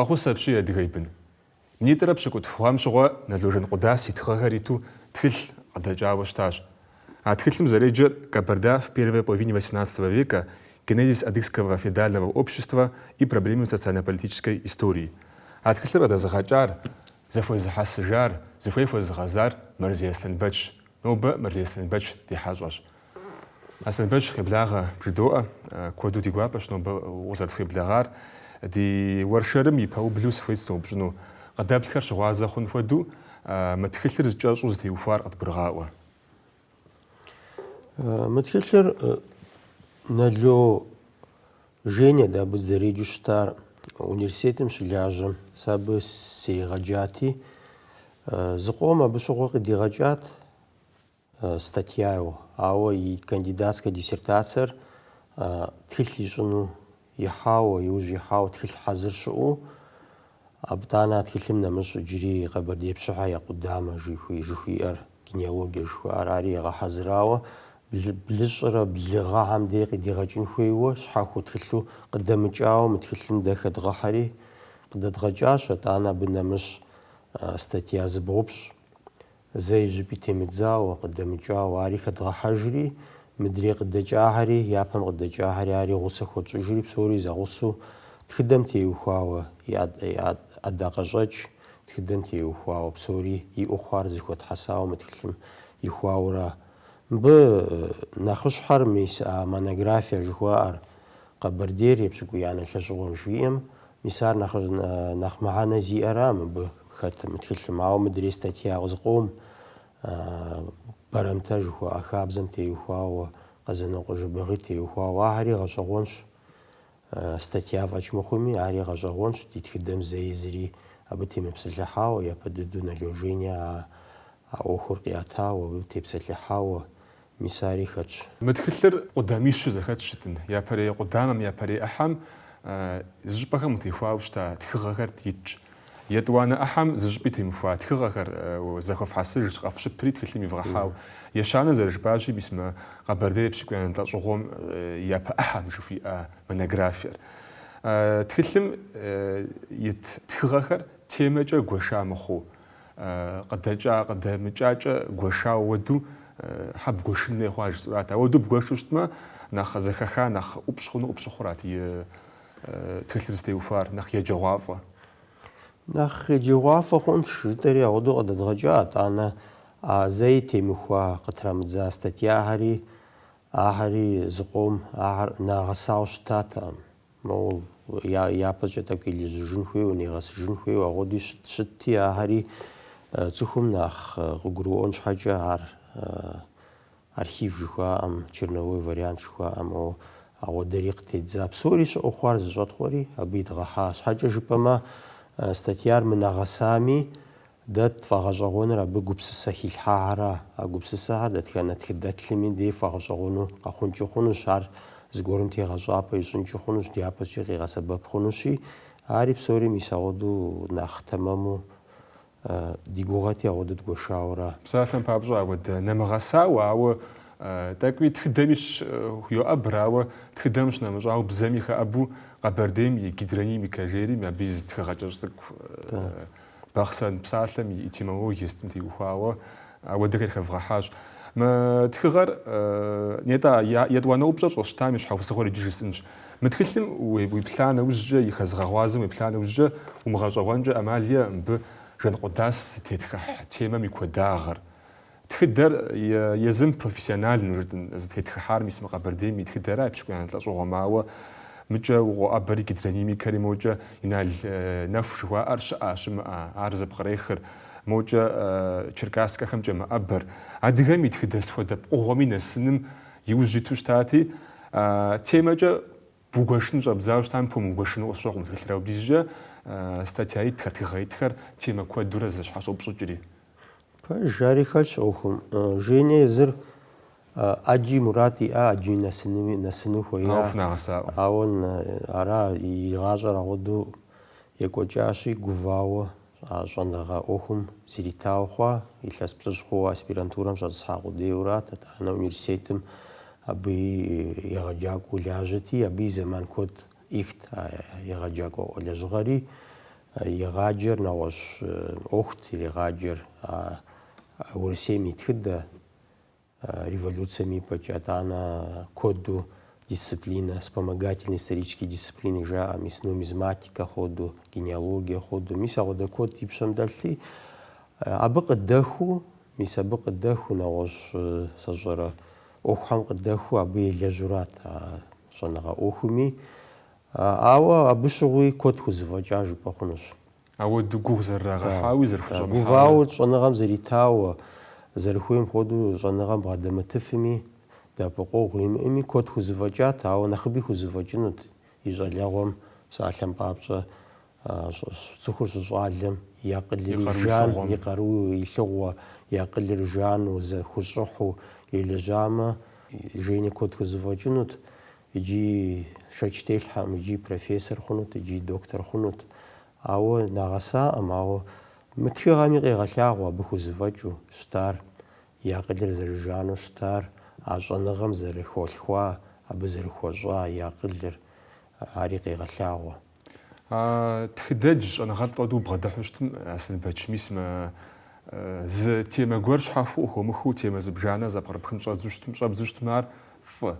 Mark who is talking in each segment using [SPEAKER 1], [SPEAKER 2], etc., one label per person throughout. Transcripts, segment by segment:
[SPEAKER 1] فخوصة بشيء دقيبن نيترا بشكوت فهم شغوا نلوجن قداس يتخغريتو تخل قد جاوشتاش Открытым заряджер Кабарда в первой половине XVIII века генезис адыгского феодального общества и проблемы социально-политической истории. Открытым это захачар, зафой захасжар, зафой захазар, Марзиясенбач, ноба Марзиясенбач дихажаш. Асенбач хеблага придоа, коду дигуапаш, ноба озад хеблагар, ди варшерам и паублюс фейстом бжну. Кадабхар шуаза хунфаду, матхилер джашуз ди уфар от бргауа.
[SPEAKER 2] Матхилер налё Женя да бы зарядюштар университетом шляжем сабы сергаджати закома бышогы дираджат статьяу ау и кандидатская диссертация тхилишну яхау и уже яхау тхил хазыршу абтана тхилим намыш джри габардепшха я кудама жихуир генеалогия жхуарари гахазрау بلشرة بلغة عم دقيق دقيقين خويوه شحاكو تخلو قدام جاو متخلم داخل دغحري قد دغجاشة أنا بنمش استاتيا زبوبش زي جبيتي متزاو قدام جاو عارف دغحجري مدري قد جاهري يابم قد جاهري عاري غوسة خود جري بسوري زغوسو تخدمتي وخاوة ياد أداقجاج تخدمتي وخاوة بسوري يأخوار زي خود حساو متخلم يخاورا ب نخش حرميس مونوغرافيا جوار قبردير يبشكو يعني شغل شويم مسار نخ معانا زي ارام ب خت متخل معاو مدرسة تاعي غزقوم برمتاج هو اخابزم تي هو قزنو قجبغي تي هو واحري غشغونش استاتيا فاش مخومي عاري غشغونش تتخدم زي زري ابتي مبسلحاو يا بددون لوجينيا او خرقياتا وبتبسلحاو مساري خدش
[SPEAKER 1] متخلر قداميش زخدشتن يا بري قدامم يا بري أحم زجبها متفاوشتا تخغر تيج يدوانا أحم زجبتي مفا تخغر وزخف حسج قفش بريد خليمي فغحاو يشانا زرجباجي باسم قبردي بشكل أن تشغم يا بأحم شوفي منغرافير تخلم تخغر تيمجا غوشا مخو قدامجا غوشا ودو حب غوشن خواج سرات ودو بغوشتما نخ زخخا نخ أبشخون أبشخورات تخلرستي وفار نخ يجوافا
[SPEAKER 2] نخ جوافا خون شتري عودو قد درجات أنا زيتي مخوا قطرة متزاستيا هري زقوم ناغساو شتاتا مول يا بجتا كيلي جنخوي ونيغس جنخوي وعودي شتي هري تخم نخ غروونش حاجة هر архив жуха ам черновой вариант жуха ам о директ зап сориш охвар зжотхори абит гаха шаджа жупама статьяр менагасами дат фагажагон ра бгупсса хилхара агупсса дат канат хиддатлимин ди фагажагону қахунчухуну шар згорумти гажапа ишунчухуну диапас жиги гасабаб хунуши ариб сори мисагоду нахтамаму ديغوغاتي عودت غشاورا
[SPEAKER 1] بصراحه بابجا ود نمغسا واو تاكوي تخدمش هو ابراو تخدمش نمجاو بزميخ ابو قبرديم يقدرني مكاجيري ما بيز تخاجرسك باخسن بصراحه يتيمو يستنتي وخاو ودك خفغحاج ما تخغر نيتا يدوانا وبجاش وشتامش حوس غوري جيسنج متخلم ويبلان وجه يخزغوازم ويبلان وجه ومغاجوانجا اماليا ب جن قداس تتخ تيمة ميكوداغر تخدر يزم بروفيسيونال نردن تتخ حار ميسم قبرديم يتخدر بشكل يعني تلاقوا غماوة مجا وأبري كدراني ميكاري موجا ينال نفش وأرش أشم أرز بغريخر موجا تشركاسكا خمجة ما أبر عدغام يتخدر سودا بقوامي نسنم يوجي توشتاتي تيمة جا بوغاشن جاب زاوش تام بوم بوغاشن وصوغ متخلراو بيزجا статья тхартихайтхар тема код дуразаш хашоб шуджри
[SPEAKER 2] جاري خالش أوهم جيني زر أجي مراتي أجي نسنو خويا أون أرا يغاجر عودو يكوجاشي غواو عشان لغا أوهم سيريتاو خوا يلاس بلش خوا أسبيرانتورم جاد ساقو ديورات أنا أونيفرسيتم أبي يغاجاكو لاجتي أبي زمان كود إخت يغاجاكو لجغري игъаджэр нэгъуэщӏ ӏуэхут иригъаджэр Урысейм и тхыдэ революцием ипэкӏэ, итӏанэ куэду дисциплинэ, вспомогательные исторические дисциплины жаӏэ, мис нумизматикэ хъуэду, генеалогие хъуэду, мис апхуэдэ куэд и пщэм дэлъти, абы къыдэхуу, мис абы къыдэхуу нэгъуэщӏ сащӏэрэ ӏуэхухэм къыдэхуу абы елэжьурат щӏэныгъэ ӏуэхуми, ауэ абы щыгъуи куэд хузэфӏэкӏа жыпӏэ хъунущ.
[SPEAKER 1] Ауэду гугъу зэрырагъэхьауи зэрыхущӏэмыхьауи.
[SPEAKER 2] Гувауэ щӏэныгъэм зэритауэ, зэрыхуейм хуэдэу щӏэныгъэм бгъэдэмытыфми, дэӏэпыкъуэгъу имыӏэми куэд хузэфӏэкӏат, ауэ нэхъыби хузэфӏэкӏынут и щӏалэгъуэм псалъэм папщӏэ цӏыхур щыщӏалэм и акъылыр ижан, и къару илъыгъуэ, и акъылыр жану, хущӏыхьу елэжьамэ, жейни куэд хузэфӏэкӏынут, иджы шэч телъхьэм, иджы профессор хъунут, иджы доктор хъунут. Ауэ нагъэсаӏэм, ауэ мы тхыгъэми къегъэлъагъуэ абы хузэфӏэкӏыу щытар, и акъылыр зэрыжану щытар, а щӏэныгъэм зэрыхуолъхуа, абы зэрыхуэщӏа и акъылыр, ари къегъэлъагъуэ.
[SPEAKER 1] Тхыдэдж щӏэныгъэлӏ тӏуэдэу бгъэдыхьу щытым, Аслъэнбэч, мис зы темэ гуэр щхьэхуэу ухуэмыхыу темэ зыбжанэ зэпкърыпхын щӏэбдзу щытмэ, ар фӏы,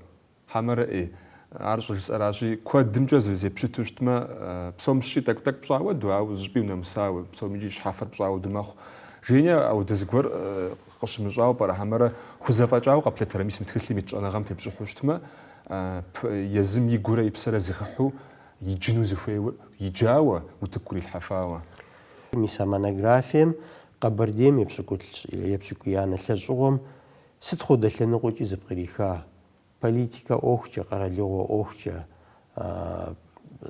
[SPEAKER 1] хьэмэрэ ӏей. Ар щӏыжысӏэращи, куэдымкӏэ зэпщыту щытмэ, псом щи тӏэкӏу-тӏэкӏу пщӏауэду, ауэ зыщӏыпӏи унэмысауэ, псом икӏи щхьэфэр пщӏауэду мэхъу. Жейни ауэдэ зыгуэр къыщымыщӏауэ пӏэрэ, хьэмэрэ хузэфӏэкӏауэ къэплъытэрэ, мис мы тхылъым ит щӏэныгъэм тепщӏыхьу щытмэ, езым и гурэ и псэрэ зыхыхьу иджыну зыхуейуэ, иджауэ утыкур илъхьэфауэ.
[SPEAKER 2] Мис а монографием Къэбэрдейм епщыкӏуиянэ лъэщӏыгъуэм сыт хуэдэ лъэныкъуэкӏи зыпкъриха? Политикэ ӏуэхукӏэ, къэралыгъуэ ӏуэхукӏэ,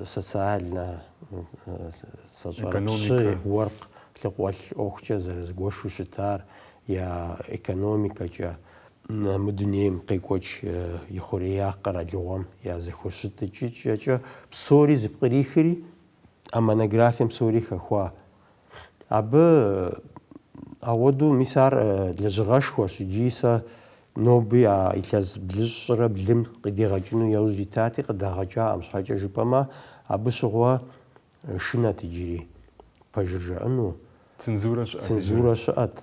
[SPEAKER 2] социальнэ, пщы, уэркъ, лъыкъуэлъ ӏуэхукӏэ зэрызэгуэшу щытар, я экономикэкӏэ, мы дунейм къекӏуэкӏ и хъуреягъ къэралыгъуэм я зэхуэщытыкӏэкӏэ псори зыпкърихри, а монографием псори хэхуа. Абы ауэду мис ар лэжьыгъэшхуэщ, иджы сэ ноби илъэс блыщӏрэ блым къыдигъэкӏыну яужь итати, къыдагъэкӏаӏым, щхьэкӏэ жыпӏэмэ, абы щыгъуэ шынэт иджыри, пэжыр жаӏэну. Цензурэ щыӏэт.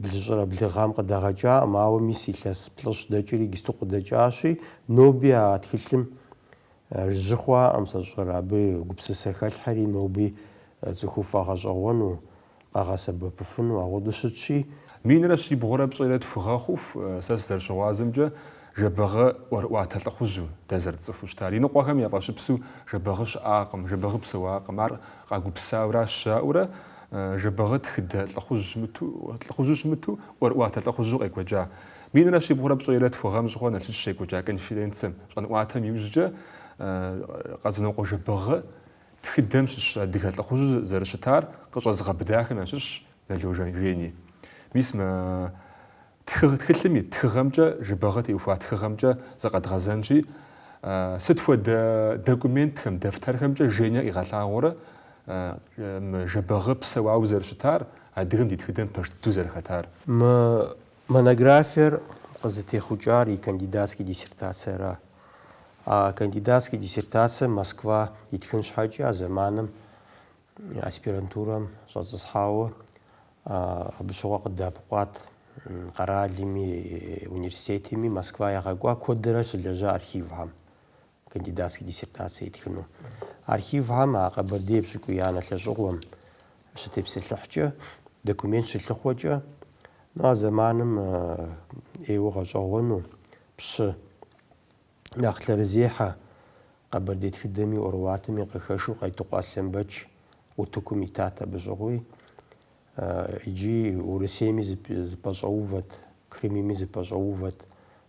[SPEAKER 2] Блыщӏрэ блыгъэм къыдагъэкӏаӏым, ауэ мис илъэс плӏыщӏ дэкӏри гисту къыдэкӏащи, ноби а тхылъым жьы хъуаӏым, сащӏэрэ, абы гупсысэ хэлъхьэри ноби цӏыхуу фӏэгъэщӏэгъуэну, къагъэсэбэпыфыну, ауэду щытщи.
[SPEAKER 1] Минрэ щибгъурэ пщӏэрэ тхугъэхъуу, сэ сызэрыщыгъуазэмкӏэ, жэбэгъы ӏуэрыӏуатэ лӏыхъужьу дэ зэрыцӏыхуу щытар. И ныкъуэхэм яфӏэщыпсу жэбэгъы щыӏакъым, жэбэгъы псэуакъым, ар къагупсауэра щаӏуурэ, жэбэгъы тхыдэ лӏыхъужьу щымыту ӏуэрыӏуатэ лӏыхъужьу къекӏуэкӏа. Минрэ щибгъурэ пщӏэрэ тхугъэм щыгъуэ налъыщ щекӏуэкӏа конференцием щӏэныӏуатэм иужькӏэ, къэзынокъуэ жэбэгъы тхыдэм щыщ адыгэ лӏыхъужьу зэрыщытар къыщӏэзгъэбыдахэм ящыщщ Нало жейни. Мис тхылъым и тхыгъэмкӏэ, жэбэгъы теухуа тхыгъэмкӏэ зыкъэдгъэзэнщи, сыт хуэдэ документхэм, дэфтэрхэмкӏэ жейнэ къигъэлъагъуэрэ, жэбэгъы псэуауэ зэрыщытар, адыгэм ди тхыдэм пэж дыдэу зэрыхэтар.
[SPEAKER 2] Монографиер къызытехъукӏар и кандидатский диссертациера. А кандидатский диссертация Москва итхын щхьэкӏэ а зэманым аспирантурэм щӏэцӏысхьауэ, абы щыгъуэ къыдэӏэпыкъуат къэралми, университетми. Москва ягъэкӏуа куэдрэ щылэжьа архивхэм кандидатский диссертация итхыну. Архивхэм а Къэбэрдей епщыкӏуиянэ лъэщӏыгъуэм щытепсэлъыхькӏэ, документ щылъыхъуэкӏэ, а зэманым ӏейуэ гъэщӏэгъуэну пщы нэхъ лъэрызехьэ Къэбэрдей тхыдэми ӏуэрыӏуатэми къыхэшу Къайтыкъу Аслъэнбэч утыкум итат абы щыгъуи. Иджы Урысейми зыпӏэщӏэувэт, Крымми зыпӏэщӏэувэт,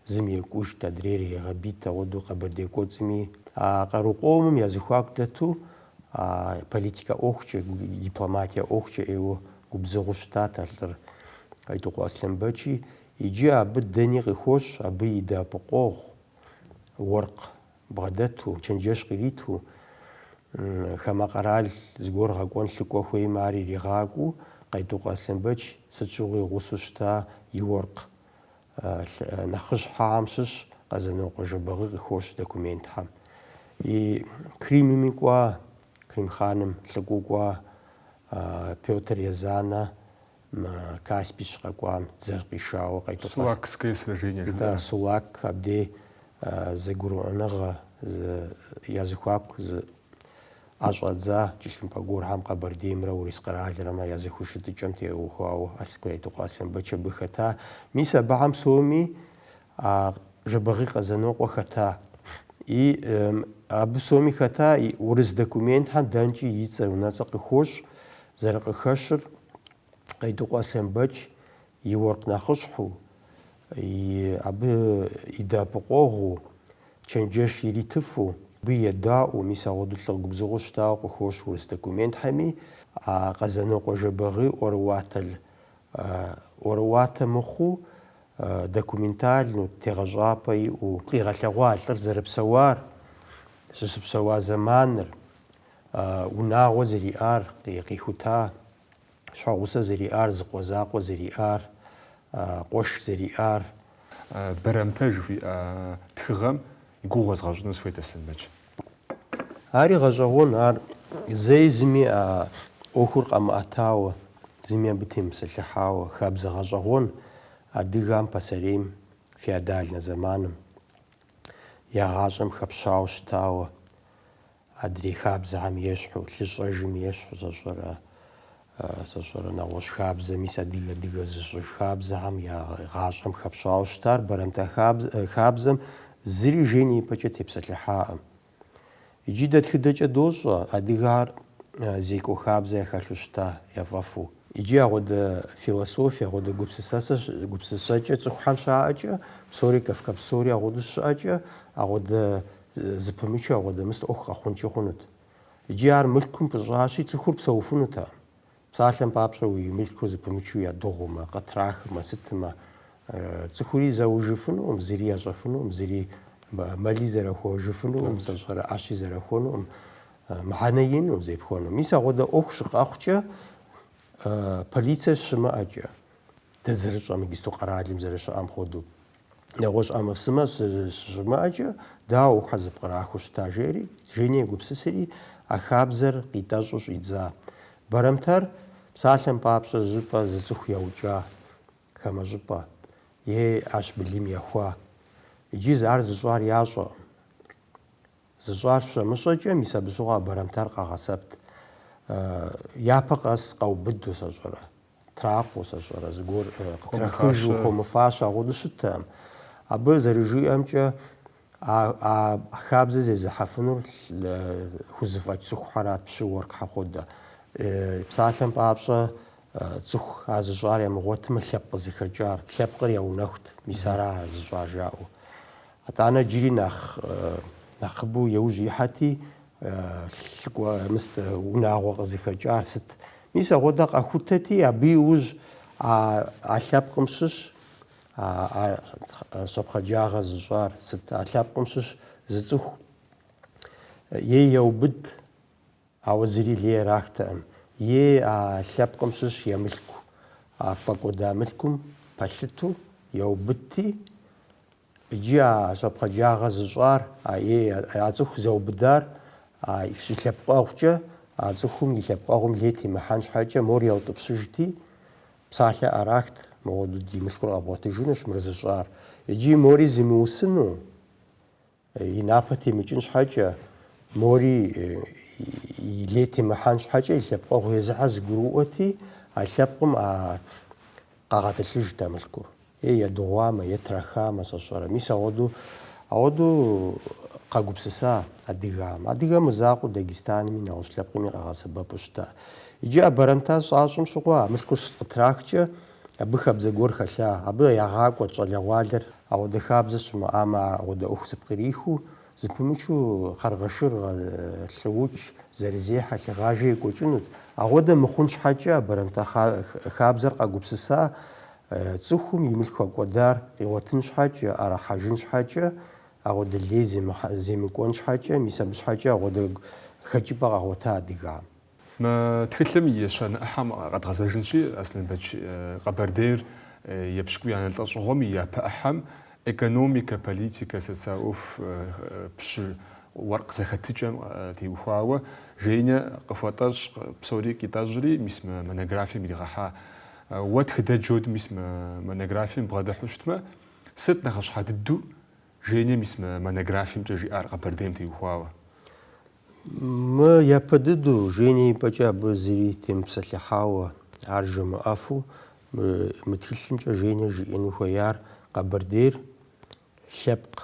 [SPEAKER 2] зым екӏужт, адрейр егъэбит, ауэду Къэбэрдей кӏуэцӏми. А къарукъуэмым я зыхуаку дэту политикэ ӏуэхукӏэ, дипломатие ӏуэхукӏэ ӏейуэ губзыгъу щытат а лӏыр Къайтыкъу Аслъэнбэчи. Иджы абы дэни къихуощ, абы и дэӏэпыкъуэгъу, уэркъ бгъэдэту, чэнджэщ къриту, хамэ къэрал зыгуэр гъэкӏуэн лъыкӏуэ хуеймэ, ар иригъакӏуэу Къайтыкъу Аслъэнбэч сыт щыгъуи гъусэу щыта и уэркъ нэхъыжь хьэхьэм щыщ къэзэнокъуэ жэбэгъы къихуощ документхэм. И Крымми кӏуа, Крымханым лъэгукӏуа Петр Язанэ Каспийщ къэкӏуам дзэ къишауэ къетӏысащ.
[SPEAKER 1] Сулакское сражение.
[SPEAKER 2] Да, Сулак абдей зэгурыӏуэныгъэ языхуаку ӏэщӏэдза кӏэлъымпӏэ гуэрхэм Къэбэрдеймрэ Урыс къэралрэмэ языхущытыкӏэм теухуауэ Къайтыкъуасэм Бэчэ абы хэта. Мис абыхьэм псоми жэбагъи Къэзэнокъуэ хэта. И абы псоми хэта урыс документхэм дэнкӏи и цӏэ унэцӏэ къыхощ, зэрыкъыхэщыр Къайтыкъуасэм Бэч и уэркъ нэхъыщхьу, абы и дэӏэпыкъуэгъу, чэнджэш иритыфу, абы едаӏуэу, мис ауэду лӏы губзыгъуэ щытауэ къыхощ урыс документхэми, Къэзэнокъуэ жэбагъи ӏуэрыуатэ мыхъуу, документальну тегъэщӏапӏэ иӏэу къигъэлъэгъуа лӏыр зэрыпсэуар, щыщыпсэуа зэманыр, унагъуэ зэриӏар къихута, щхьэгъусэ зэриӏар, зы къуэ зэриӏар, къуэш зэриӏар.
[SPEAKER 1] Бэрэмтэж жыхуиӏэ тхыгъэм и гугъуэ згъэщӏыну схуейт Аслъэн Бэч.
[SPEAKER 2] Ари гъэщӏэгъуэн, ар зэи зыми ӏуэхур къэмыӏэтауэ, зыми абы темысэлъыхьауэ хабзэ гъэщӏэгъуэн адыгэм пасэрейм феодальнэ зэманым ягъащӏэм хэпщауэ щытауэ, адрей хабзэхэм ещхьу, лъыщӏэжым ещхьу зэщӏэрэ нэгъуэщӏ хабзэ, мис адыгэ зыщӏыж хабзэхэм ягъащӏэм хэпщауэ щытар бэрэмтэ хабзэм зыри жейм ипэкӏэ тепсэлъыхьаӏым. Иджы дэ тхыдэкӏэ дощӏэ адыгэр зекӏуэ хабзэ яхэлъу щыта яфӏэфу. Иджы агъуэдэ философие, агъуэдэ гупсысэкӏэ цӏыхухэм щаӏэкӏэ, псори кавка псори агъуэду щыӏэкӏэ, агъуэдэ зыпымычу, агъуэдэ мыс ӏуэху къэхъункӏи хъунут. Иджы ар мылъкум пыщӏащи, цӏыхур псэуфынутэкъым. Псалъэм папщӏэ уи мылъкур зыпымычу ядыгъумэ, къэтрахымэ, сытымэ, цӏыхури зэужыфынукъым, зыри ящӏэфынукъым, зыри мэли зэрахуэжыфынукъым, ӏэщи зэрахуэнукъым, мыхьэнэ инукъым зепхуэну. Мис агъуэдэ ӏуэху щыкъэхъукӏэ, полицие щымыӏэкӏэ, дэзырыщӏэ Мыгисту къэралым зэрыщыӏэм хуэдэу, нэгъуэщӏ ӏэмэпсымэ щымыӏэкӏэ, дауэ ӏуэхухьэр зыпкърахыу щыта жери, жейни егупсысри, а хабзэр къитӏэщӏу щӏидза. Бэрэмтэр псалъэм папщӏэ жьыпӏэ зы цӏыху яукӏа, хамэ щӏыпӏэ, ӏэщ былым ехуа. Иджы ар зыщӏар ящӏэӏым. Зыщӏар щэмыщӏэкӏэ, мис абы щыгъуэ бэрэмтэр къагъэсэбт. Япэ къэс къэубыду сащӏэрэ, тракъуэу сащӏэрэ, зыгуэр къытрахыжу, хуэмыфащэ агъуэду щыттэӏым. Абы зэрыжиӏэмкӏэ, а хабзэ зезыхьэфынур хузэфӏэкӏ цӏыхухьэрат, пщы уэркъхьэ хуэдэ. Псалъэм папщӏэ, цӏыху а зыщӏар ямыгъуэтмэ, лъэпкъ къызыхэкӏар, лъэпкъыр яунэхут, мис ара зыщӏар жаӏэу. Атӏанэ иджыри нэхъыбэу еужь ихьэти, унагъуэ къызыхэкӏар сыт. Мис агъуэдэ къэхутэти, абы иужь а лъэпкъым щыщ, щӏэпхъэджагъэ зыщӏар сыт. А лъэпкъым щыщ зы цӏыху еубыд, ауэ зыри лей арахтэӏым. А лъэпкъым щыщ емылъку, а фӏэкӏуэда мылъкум пэлъыту еубыдти, иджы а щӏэпхъэджагъэ зыщӏар, а цӏыху зэубыдар, щы лъэпкъэгъукӏэ, а цӏыхум и лъэпкъэгъум лей темыхьэн щхьэкӏэ мор яутӏыпщыжти, псалъэ ӏэрахт, мыгъуэду ди мылъкур къэбгъуэтыжынущ мырзыщӏар. Иджы мори зимыусыну, и напэ темыкӏын щхьэкӏэ, мори и лей темыхьэн щхьэкӏэ, и лъэпкъэгъу езыхьэ зыгурыӏуэти, а лъэпкъым къагъэтылъыжт а мылъкур. Едыгъуамэ, трахамэ, сащӏэрэ. Мис ауэду къэгупсыса адыгам. Адыгэм закъуэу Дагестанми, нэгъуэщӏ лъэпкъми къагъэсэбэпу щыта. Иджы а бэрэмтэ щӏащӏым щыгъуэ, а мылъкур къытрахкӏэ, абы хабзэ гуэр хэлъа. Абы ягъакӏуэт щӏалэгъуалэр, ауэдэ хабзэ щымыӏамэ, ауэдэ ӏуэху зыпкърихыу, зыпымычу хъаргъэшыр, лъыукӏ, зэрызехьэ, лъыгъажэ екӏуэкӏынут. Ауэдэ мыхъун щхьэкӏэ, бэрэмтэ хабзэр къэгупсыса, цӏыхум и мылъку кӏуэдар къигъуэтын щхьэкӏэ, ӏэрыхьэжын щхьэкӏэ, агъуэдэ лей земыкӏуэн щхьэкӏэ, мис абы щхьэкӏэ агъуэдэ хэкӏыпӏэ къагъуэта адыгам.
[SPEAKER 1] Мы тхылъым и щэныӏыхьэм къэдгъэзэжынщи, Аслъэн Бэч, Къэбэрдейр епщыкӏуи я нэлӏэщӏыгъуэм и япэ ӏыхьэм экономикэ, политикэ, социал ӏуэху пщы ورق زخاتجم تيوخاوة جينا قفواتاش بسوري كيتاجري مسم مناغرافي ميغاحا واتخدا جود مسم مناغرافي بغادا حوشتما ست نخش حددو جينا مسم مناغرافي متجي ارقا برديم تيوخاوة
[SPEAKER 2] ما يبددو جيني بجا بزيري تيم بسلحاوة عرجم أفو متخلم جيني جينو خيار قبردير شبق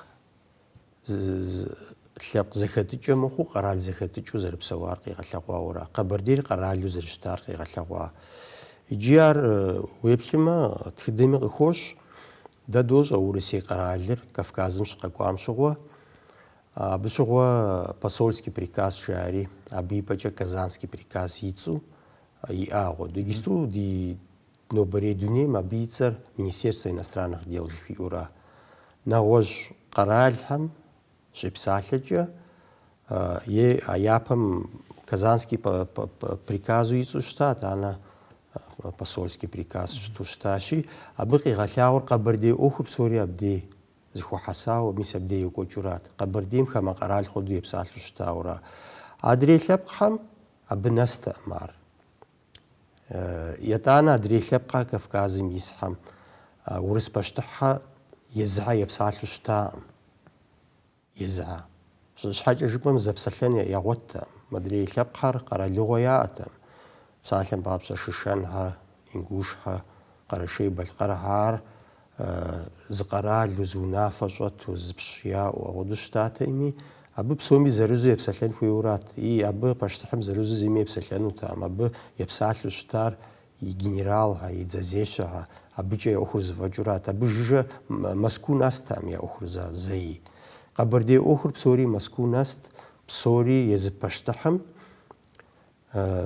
[SPEAKER 2] زخاتجو مخو قرال زخاتجو زرب سوار قيغا لغوا ورا قبردير قرالو زرشتار قيغا لغوا جيار ويبلما تخدمي خوش دادوز أورسي قرالر كافكازمش قاقوام شغوا بشغوا посольский приказ шари абипача казанский приказ яйцу и дегисту ди нобредуне мабицар Министерство иностранных дел жихиура нагож qaralham шипсалча е аяпам казанский приказу яйцу штат она посольский приказ что шташи абыqi галаур қабарди охуб сори абди زخو حساو ميس بدي يكوجرات قبرديم خما قرال خدو يبسال شتاورا ادري لبقهم ابنست امار يتانا ادري لبقه كفكاز ميسحم ورس بشتحها يزها يبسال شتا يزها حاجه جبم زبسلن يغوت مدري لبقر قرال غيات سالم بابس ششنها ينقوشها قرشي بالقرهار زقرال وزونا فجت وزبشيا وغدشتات إمي أبو بسومي زروزي يبسلن خيورات أبو باشتحم زروزي زمي يبسلن وتام أبو يبسالو شتار يجنرال هاي يتزازيشها أبو جاي أخرز فجرات أبو جا مسكون أستام يا أخرز زي قبردي أخر بسوري مسكون أست بسوري يزب باشتحم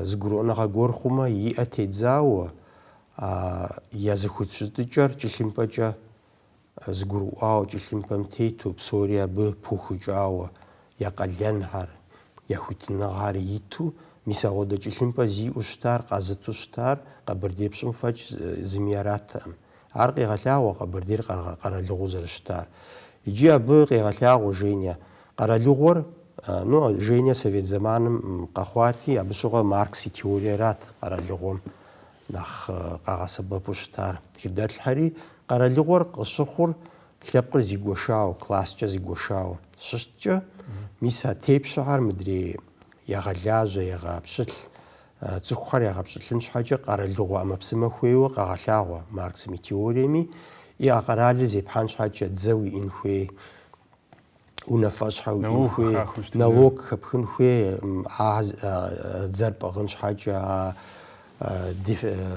[SPEAKER 2] زقرونا غور خما يأتيزاو языхучдыжар жилимпажа згуруау жилимпамтейту псория б пухужао якалянхар яхутнагар иту мисагода жилимпази уштар казытуштар кабырдепшим фач зимиярат арqi галао кабырдир каралугузарштар иджи б галао женя каралугор ну женя совет заманым кахвати абшуга маркси теориярат каралугом نخ قاعسبة بوشتار كده الحري قراليغور قشخور لبقر زيغوشاو كلاس جا زيغوشاو ششتجا ميسا تيب شعر مدري يغلاجة يغابشل تسخر يغابشل لنش حاجة قراليغو أما بسما خويو قاعلاغو ماركس ميتيوريمي يا قرالي زي بحانش حاجة تزوي إنخوي ونفاشحو إنخوي نالوك خبخن خوي تزرب أغنش حاجة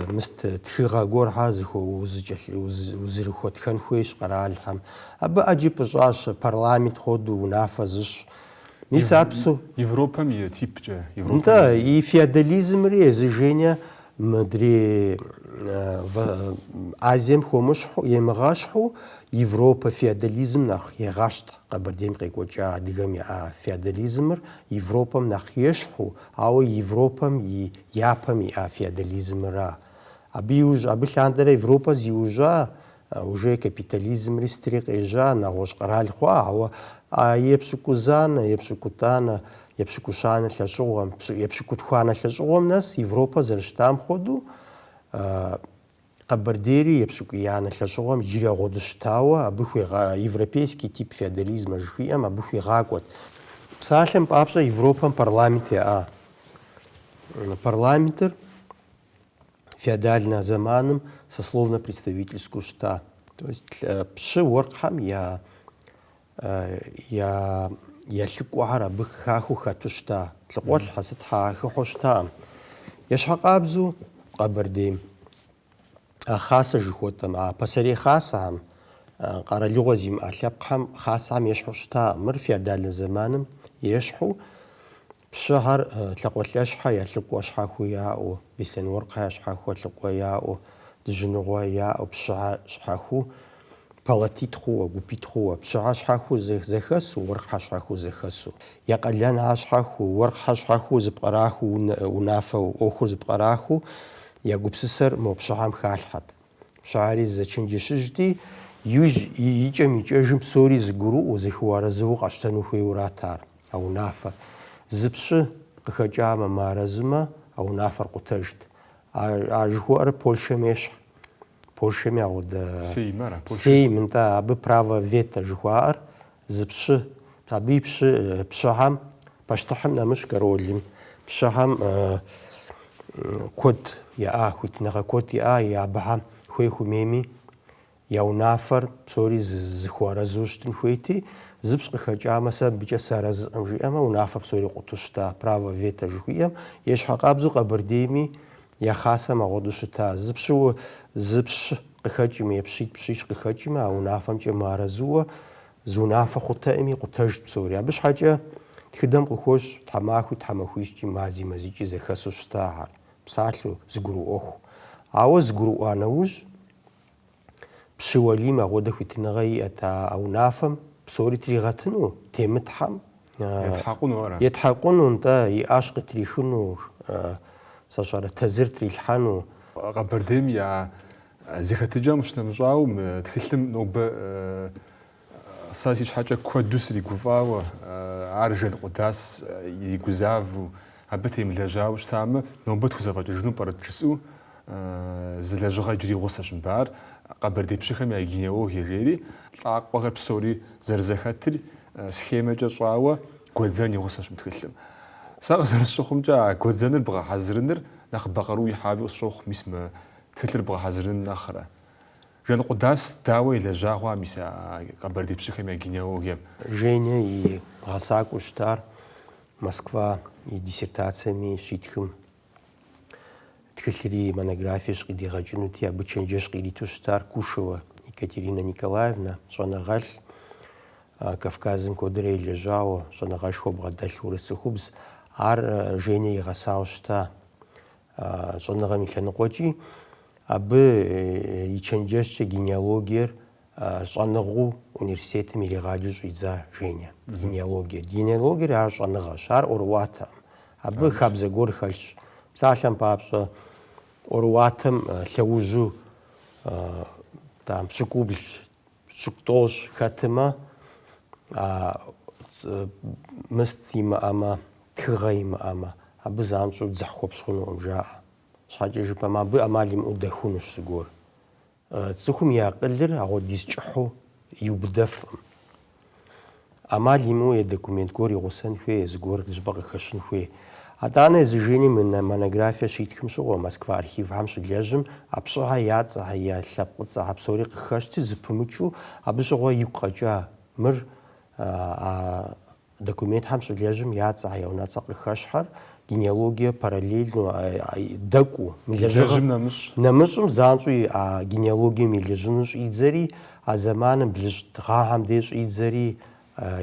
[SPEAKER 2] مست تخيغا غور حازخو وزرخو تخن خويش قرالحم أبا أجي بجاش برلامنت خود ونافذش ميسابسو
[SPEAKER 1] Европа мия тип же
[SPEAKER 2] да и феодализм резжения мдри в Азием хомушху емгашху Европа феодализм нах егашт قبرديم قيقوجا ديغم يا فياداليزمر يوروبام نخيشحو او يوروبام يابام يا فياداليزمرا ابيوج ابيلاندره يوروبا زيوجا уже капитализм рестрик эжа на гош qaral khwa او يبشكوزان يبشكوتانا يبشكوشان لاشوغم يبشكوتخوانا لاشوغم ناس يوروبا زرشتام خودو قبرديري يبشكيانا لاشوغم جيرا غودشتاوا ابخوي европейский тип феодализма жхиам ابخوي غاقوت псалем папша европам парламенте парламентер феодальным заманом сословно-представительскую шта. То есть пши воркхам я ликуара бхаху хатушта тлقول حسد حاخو حشتا يشحقابزو قبرديم خاصة جهوتم بسري خاصة قرالوغزيم ألبقهم خاصة يشحشتا مر فيادال زمانم يشحو بشهر تلقوا لاشحا يتلقوا شحاخو ياو بسن ورقها شحاخو تلقوا ياو دجنغوا ياو بشها شحاخو بلاتيتخو وغوبيتخو بشها شحاخو زخسو ورقها شحاخو زخسو يقلان شحاخو ورقها شحاخو زبقراخو ونافو اوخو زبقراخو يغوبسسر مو بشهام خالحت شعري زچنجي شجدي يجم يجم سوري زغرو وزخوار زو قشتنو خيوراتار унафэр. Зыпщы къыхэкӏамэ мыарэзымэ унафэр къутэжт. А жыхуэӏэр Полъшэм ещхь. Полъшэм ягъуэдэ Сейм, нтӏэ абы право вето жыхуаӏэр зыпщы. Абы и пщыхьэм пащтыхьым нэмыщӏ Каролим пщыхьэм куэд иӏа, хуитыныгъэ куэд иӏа, и абыхьэм хуей хъумейми я унафэр псори зыхуарэзу щытын хуейти, зыпщ къыхэкӏамэ сэ мыбыкӏэ сыарэзыӏым жиӏэмэ унафэ псори къуту щыта, право вето жыхуиӏэм, ещхьэ къабзэу Къэбэрдейми я хъасэм агъуэду щыта. Зыпщ къыхэкӏми, пщищ къыхэкӏми, а унафэмкӏэ мыарэзууэ зы унафэ хъутэӏыми къутэжт псори. Абы щхьэкӏэ тхыдэм къыхуощ тхьэмахуи тхьэмахуищкӏи мази мэзикӏи зэхэсу щыта ар. Псалъэу зыгурыӏуэ ӏуэху. Ауэ зыгурыӏуа нэужь пщы уэлийм агъуэдэ хуитыныгъэ иӏэт. А унафэм псори тригъэтыну, темытхьэм етхьэкъуну, нтӏэ иӏащ къытрихыну, сащӏэрэ тэзыр трилъхьэну.
[SPEAKER 1] Къэбэрдейм я зэхэтыкӏэм щынэмыщӏауэ мы тхылъым нобэ сэ си щхьэкӏэ куэду сригуфӏауэ, ар жэн къудас иригузаву, абы темылэжьауэ щытамэ, нобэ тхузэфӏэкӏыжыну пӏэрыт жысӏэу зы лэжьыгъэ иджыри гъусэщ мыбар. Къэбэрдей пщыхэм я генеалогие жери лӏакъуэхэр псори зэрызэхэтыр схемэкӏэ щӏауэ гуэдзэн и гъусэщ мы тхылъым. Сэ къызэрысщыхъумкӏэ а гуэдзэныр бгъэхьэзырыныр нэхъ бакъыру ихьаби къысщохъу, мис мы тхылъыр бгъэхьэзырын нэхърэ. Жэн къудас дауэ илэжьа хъуа мис а Къэбэрдей пщыхэм я генеалогием?
[SPEAKER 2] Женя и гъэсакӏуэу щытар Москва и диссертациями щитхым тхылъри монографие къидигъэкӏынути, абы чэнджэщ къириту щытар Кушева Екатерина Николаевна, щӏэныгъэлӏ, Кавказым куэдрэ илэжьауэ, щӏэныгъэшхуэ бгъэдэлъ урысыхубз. Ар Женя игъэсауэ щыта щӏэныгъэм и лъэныкъуэкӏи, абы и чэнджэщкӏэ генеалогиер щӏэныгъэу университетым иригъаджэу щӏидза Женя. Генеалогиер ар щӏэныгъэщ, ар ӏуэрыӏуатэӏым. Абы хабзэ гуэр хэлъщ. Псалъэм папщӏэ ӏуэрыӏуатэм лъэужьу пщыкӏубл, щӏыку-тӏощӏ хэтымэ, мыст имыӏэмэ, тхыгъэ имыӏэмэ, абы занщӏэу дзыхь хуэпщ хъунукъым жаӏэ. Щхьэкӏэ жыпӏэмэ, абы ӏэмал имыӏэу дэхунущ зыгуэр. Цӏыхум и акъылыр агъуэдиз кӏыхьу иубыдэфӏым. Ӏэмал имыӏэу документ гуэр игъусэн хуей, зыгуэр жьыпӏэ къыхэщын хуей. Атӏанэ езы Жени монографие щитхым щыгъуэ Москва архивхэм щылэжьым, а пщӏыхьэ я цӏыхьэ, я лъэпкъ цӏыхьэ псори къыхэщти, зыпымычу, абы щыгъуэ игу къэкӏа. Мыр документхэм щылэжьым я цӏыхьэ, я унэцӏэ къыхэщхьэр генеалогие параллельно дэкӏуу, нэмыщӏым занщӏэу а генеалогием илэжьыну щӏидзэри, а зэманым блыщӏ дгъагъэм деж щӏидзэри,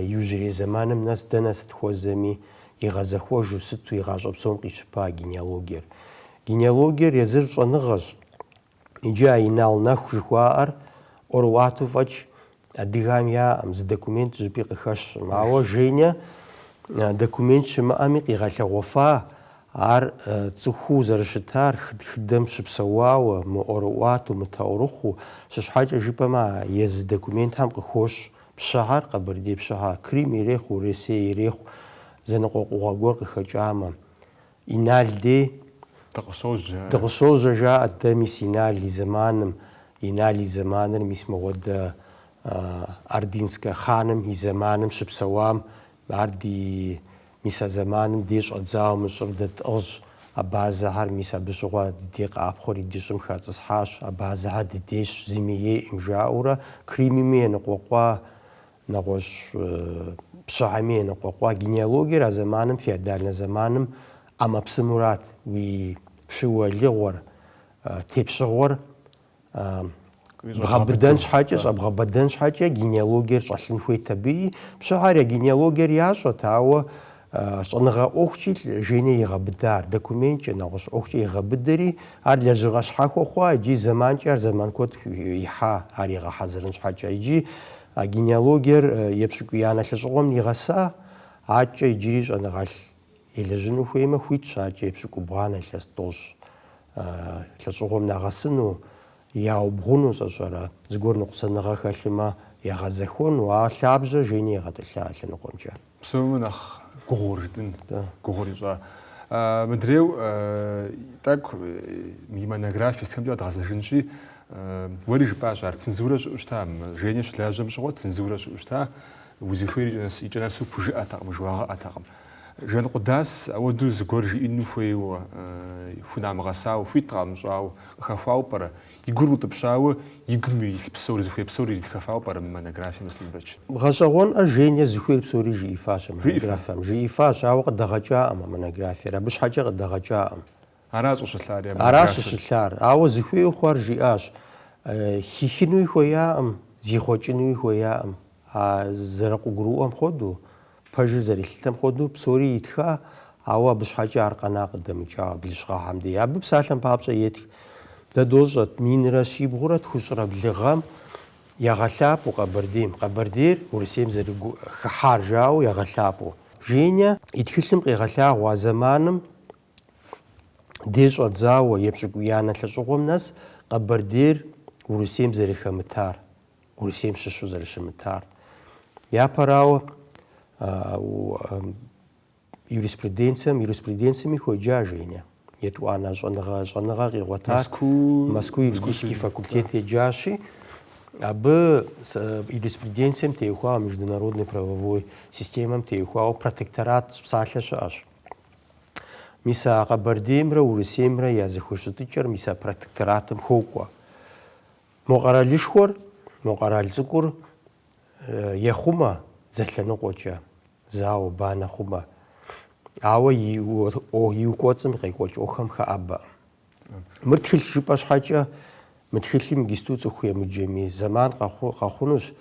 [SPEAKER 2] иужьрей зэманым нэс дэнэ сытхуэзэми игъэзэхуэжу сыту игъащӏэ псом къищыпа генеалогиер. Генеалогиер езыр щӏэныгъэщ. Иджы а Инал нэху жыхуаӏэр ӏуэрыӏуату фӏэкӏ адыгэм яӏэм, зы документ жыпӏи къыхэщӏым. Ауэ Женя документ щымыӏэми къигъэлъэгъуэфа, ар цӏыхуу зэрыщытар хыдэм щыпсэуауэ, мыӏуэрыӏуату, мытаурыхъуу, щыщхьэкӏэ жыпӏэмэ, езы документхэм къыхуощ пщыхьэр, Къэбэрдей пщыхьэ, Крым ирехъу, Урысей ирехъу, зэныкъуэкъугъуэ гуэр къыхэкӏамэ. Иналдей дыкъыщожьэ жаӏэ дэ, мис Инал и зэманыр мис мыгъуэдэ Ордынскэ хъаным и зэманым щыпсэуам, ар мис а зэманым дей щӏэдзауэ мыщӏыр дэ тӏыгъщ. А базэхьэр мис абы щыгъуэ дыдей къапхъуэри дыщӏым хацӏысхьащ. А базэхьэр дыдейщ, зыми еӏым жаӏэурэ, Кримми еныкъуэкъуа, нэгъуэщӏ пщыхьэми еныкъуэкъуа. Генеалогиер а зэманым, феодальнэ зэманым ӏэмэпсымурат. Уи пщыуэлыгъуэр, тепщыгъуэр бгъэбыдэн щхьэкӏэ генеалогиер щӏэлъын хуейт абыи. Пщыхьэр я генеалогиер ящӏэт, ауэ щӏэныгъэ ӏуэхучӏи Женя игъэбыдар, документкӏэ нэгъуэщӏ ӏуэхукӏэ игъэбыдэри, ар лэжьыгъэ щхьэхуэ хъуа, иджы зэманкӏэ ар зэман куэд ихьа, ар игъэхьэзырын щхьэкӏэ. Иджы а генеалогиер епщыкӏуй анэ лъэщӏыгъуэм игъэса, акӏэ иджыри щӏэныгъэлӏ елэжьыну хуеймэ хуитщ, акӏэ епщыкӏу бгъанэ илъэс тӏощӏ лъэщӏыгъуэм нэгъэсыну, яубгъуну, сӏэщӏэрэ, зыгуэр ныкъусаныгъэ хэлъымэ ягъэзэхуэну, а лъабжьэ Женя егъэтӏылъа лъэныкъуэмкӏэ.
[SPEAKER 1] Псом нэхъ гугурдын гугурижа мдреу так ми монография схемжа дгазжинши вариж башар цензура штам жене шлажам шго цензура шта узихвери ичанасу пужи атагам жвага атагам жен qudас ауду згоржи инну феу фунамгасау фитрам жау хафау пара игурут пшау игми псори зухе псори хафау пара монография мислбач
[SPEAKER 2] гашагон жене зухе псори жи фаша монография жи фаша ау дагача монография рабш хаджа дагача
[SPEAKER 1] араш шлари
[SPEAKER 2] араш шлар ау зухе хвар жиаш хихинуй хоя зихочинуй хоя зраку груам ходу пажи зарилтам ходу псори итха ау бшхаджа аркана qdamcha блишга хамди аб псалам папша ет дадожат минра шибгурат хушра блигам ягалапу қабардир урсем заригу харжау ягалапу женя итхилм қигалаа заманым дежат зауа епшгуяна лашгомнас қабардир урсем зарихамтар урсем шишу заришмтар я парау юриспруденциями ходжа женя ету ана жонага гигота Москвы юридический факультет джаши абы юриспруденциям теухуа международной правовой системам теухуа протекторат псалашаш миса қабардимра урисемра языхушытычар миса протекторатым хокуа моғаралишхор моғаралцукур яхума зэлъэну къокӏа зау бана хъума ауэ иукӏуэцӏым къекӏуэкӏ ӏуэхэм хэӏэбэ. Мыр тхылъ жыпӏэ щхьэкӏэ мы тхылъым ингисту цӏыху емыджэми заман къэхъунущ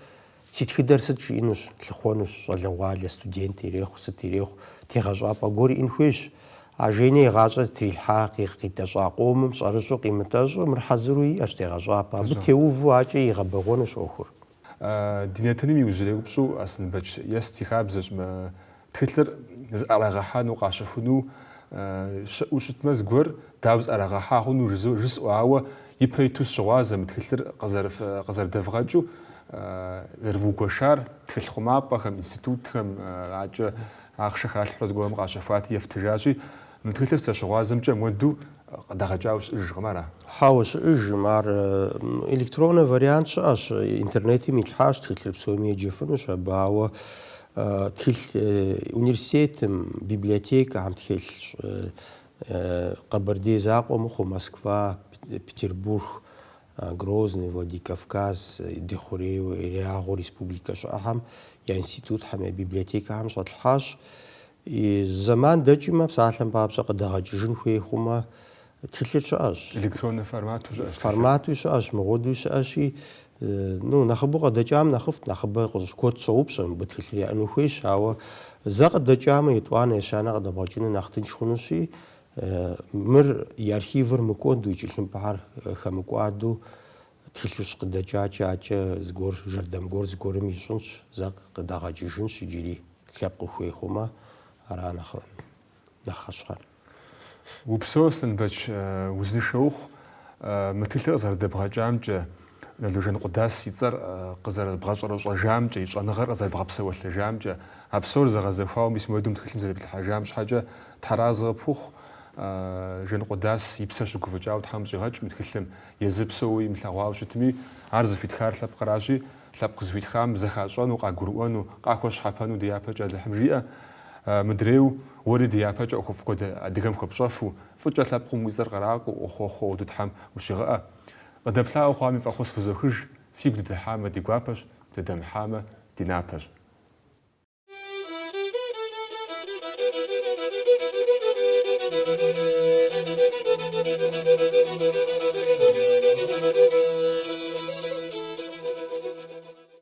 [SPEAKER 2] си тхыдэр сыт жиӏэнущ лъыхъуэнущ щӏалэгъуалэ студент ирехъу сыт ирехъу тегъэщӏапӏэ гуэр иӏэн хуейщ а жене игъащӏэ трилъхьа къидэщӏа къомым щӏэрыщӏу къимытӏэщӏу мыр хьэзыру иӏэщ тегъэщӏапӏэ абы теуву ачӏэ игъэбэгъуэнущ ӏуэхур.
[SPEAKER 1] Динетыным иужьрегъупщӏу Аслъэнбэч ести хабзэщ тхылъыр зыӏэрагъэхьэну къащэхуну щыӏэу щытмэ зыгуэр дауэ зыӏэрагъэхьа хъуну жысӏэу ауэ ипэ иту сщыгъуазэ мы тхылъыр къызэрыдэвгъэкӏыу зэрывугуэшар тхылъ хъумапӏэхэм, институтхэм ачӏэ ахъшэ халъхьурэ зыгуэрым къащэхуати ефтыжащи мы тхылъыр зэщыгъуазэмкӏэ муэду къыдэгъэкӏауэ щыӏэжкъым ара.
[SPEAKER 2] Хьауэ щыӏэжым ар электронный вариант щыӏэщ интернетым илъхьащ тхылъыр псоми еджэфынущ абы ауэ тхылъ университетым библиотекэхэм тхылъ Къэбэрдей закъуэ мыхъуу Москва, Петербург, Грозный, Владикавказ, Дыхъуреиу, Ирягъу республикэ щыӏэхэм я институтхэм я библиотекэхэм щӏэтлъхьащ. Зэман дэкӏмэ псалъэм папщӏэ къыдэгъэкӏыжын хуей хъумэ тхылъыр щыӏэщ.
[SPEAKER 1] Электронный формату щыӏэщ.
[SPEAKER 2] Формату щыӏэщ, мыгъуэду щыӏэщи, нэхъыбэу къэдэкӏам нэхъыфӏт, нэхъыбэ куэд щӏэупщӏэ мыбы тхылъыр яӏэну хуейщ, ауэ зэ къыдэкӏамэ етӏуанэ ещанэ къыдэбгъэкӏыну нэхъ тынш хъунущи, мыр и архивыр мыкӏуэду, и кӏэлъымпӏэхьэр хэмыкӏуаду тхылъущ къыдэкӏакӏэ ачӏэ зыгуэр жэрдэм гуэр зыгуэрым ищӏынщ, зэ къыдэгъэкӏыжынщ иджыри лъэпкъ ухуей хъумэ, ара нэхъ хэщхъэр.
[SPEAKER 1] Упсэу Аслъэнбэч узыншэухъу мы тхылъыр къызэрыдэбгъэкӏамкӏэ Налужэн Къудас и цӏэр къызэрыбгъэщӏэрэщӏэжамкӏэ, и щӏэныгъэр къызэрыбгъэпсэуэлъэжамкӏэ, а псор зэгъэзэхуауэ мис мыуэдум тхылъым зэрыплъыхьэжам щхьэкӏэ тхьэразэ пхухъу Жэн Къудас и псэр щыгуфӏыкӏауэ Тхьэм щӏигъэкӏ мы тхылъым езы псэууи имылъэгъуауэ щытми, ар зыхуитхар лъэпкъращи, лъэпкъ зыхуитхам зэхащӏэну, къагурыӏуэну, къахуэщхьэпэну ди япэкӏэ Алыхьым жиӏэ. Мыдреу уэри ди япэкӏэ ӏуэхуфӏ адыгэм хуэпщӏэфу, фӏыкӏэ лъэпкъым уи цӏэр къэракӏуэу ӏуэхуэхъуэу уэду Тхьэм ущыгъыӏэ. Къыдэплъауэ хъуами фӏэхъус фызохыж, фигу дыдыхьамэ ди гуапэщ, дыдэмыхьамэ ди напэщ.